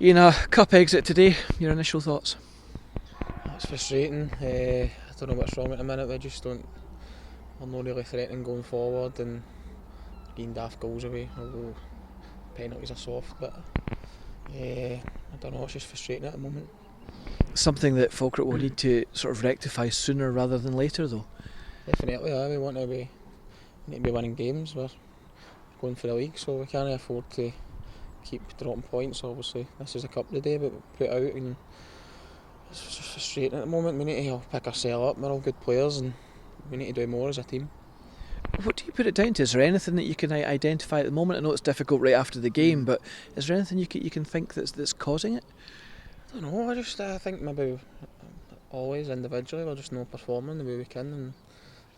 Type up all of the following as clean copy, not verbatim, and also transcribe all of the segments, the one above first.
Ian, a cup exit today, your initial thoughts? It's frustrating. I don't know what's wrong at the minute. We're not really threatening going forward and getting daft goals away. Although penalties are soft, but I don't know. It's just frustrating at the moment. Something that Falkirk will need to sort of rectify sooner rather than later, though. Definitely, we want to be. We need to be winning games. We're going for the league, so we can't afford to keep dropping points. Obviously, this is a cup today, but we put out and it's just frustrating at the moment. We need to pick ourselves up. We're all good players, and we need to do more as a team. What do you put it down to? Is there anything that you can identify at the moment? I know it's difficult right after the game, but is there anything you can think that's causing it? I don't know. I think maybe always individually we're just not performing the way we can, and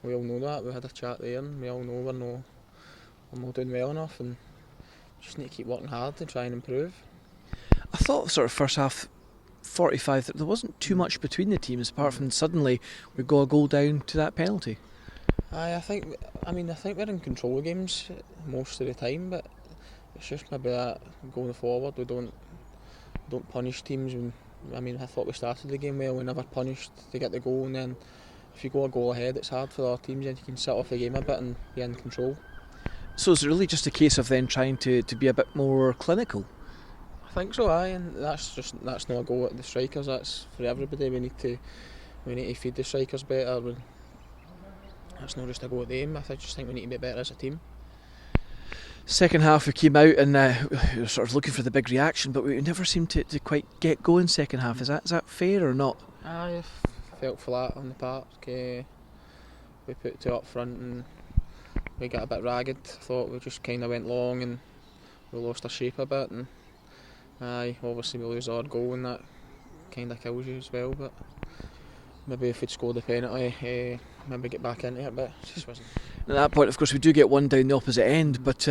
we all know that. We had a chat there, and we all know we're not doing well enough, and just need to keep working hard to try and improve. I thought sort of first half 45 there wasn't too much between the teams apart from suddenly we got a goal down to that penalty. I think we're in control of games most of the time, but it's just maybe that going forward we don't punish teams. I thought we started the game well. We never punished to get the goal, and then if you go a goal ahead, it's hard for the other teams, and you can set off the game a bit and be in control. So it's really just a case of then trying to be a bit more clinical. I think so, and that's not a go at the strikers. That's for everybody. We need to feed the strikers better. That's not just a go at them. Just think we need to be better as a team. Second half we came out and we were sort of looking for the big reaction, but we never seemed to quite get going second half. Is that fair or not? I felt flat on the park. We put two up front and we got a bit ragged. I thought we just kind of went long and we lost our shape a bit, and obviously we lose our goal and that kind of kills you as well. But maybe if we'd scored the penalty, maybe get back into it, but it just wasn't. At that point, of course, we do get one down the opposite end, but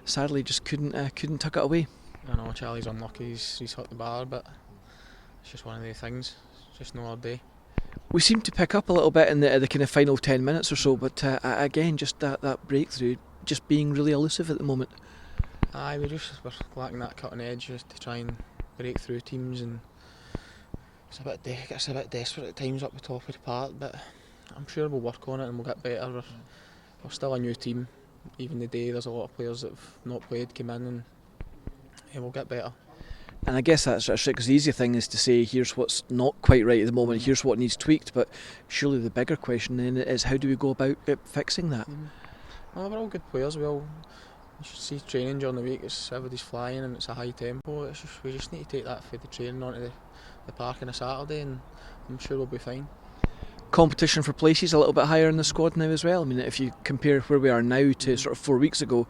sadly just couldn't tuck it away. I know Charlie's unlucky. He's hit the bar, but it's just one of the things. It's just no other day. We seem to pick up a little bit in the kind of final 10 minutes or so, but again, just that breakthrough, just being really elusive at the moment. We're lacking that cutting edge just to try and break through teams, and it's a bit desperate at times up the top of the park, but I'm sure we'll work on it and we'll get better. We're still a new team. Even today there's a lot of players that have not played come in, and we'll get better. And I guess that's because the easy thing is to say here's what's not quite right at the moment, here's what needs tweaked, but surely the bigger question then is how do we go about fixing that? Well, we're all good players. You should see training during the week. Everybody's flying and it's a high tempo. We just need to take that for the training onto the park on a Saturday, and I'm sure we'll be fine. Competition for places a little bit higher in the squad now as well. I mean, if you compare where we are now to sort of 4 weeks ago,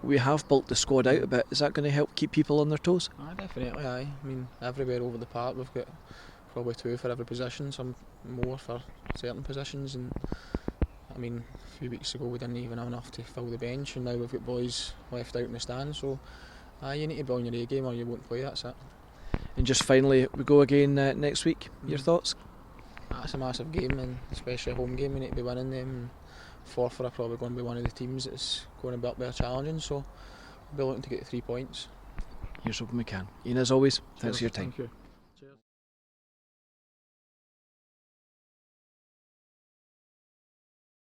we have bulked the squad out a bit. Is that going to help keep people on their toes? Definitely. I mean, everywhere over the park we've got probably two for every position, some more for certain positions, and I mean, a few weeks ago we didn't even have enough to fill the bench, and now we've got boys left out in the stand, so you need to be on your A game or you won't play, that's it. And just finally, we go again next week. Your thoughts? That's a massive game, and especially a home game. We need to be winning them. Forfar are probably going to be one of the teams that's going to be up there challenging, so we'll be looking to get 3 points. Here's hoping we can. Ian, as always, thanks for your time. Thank you.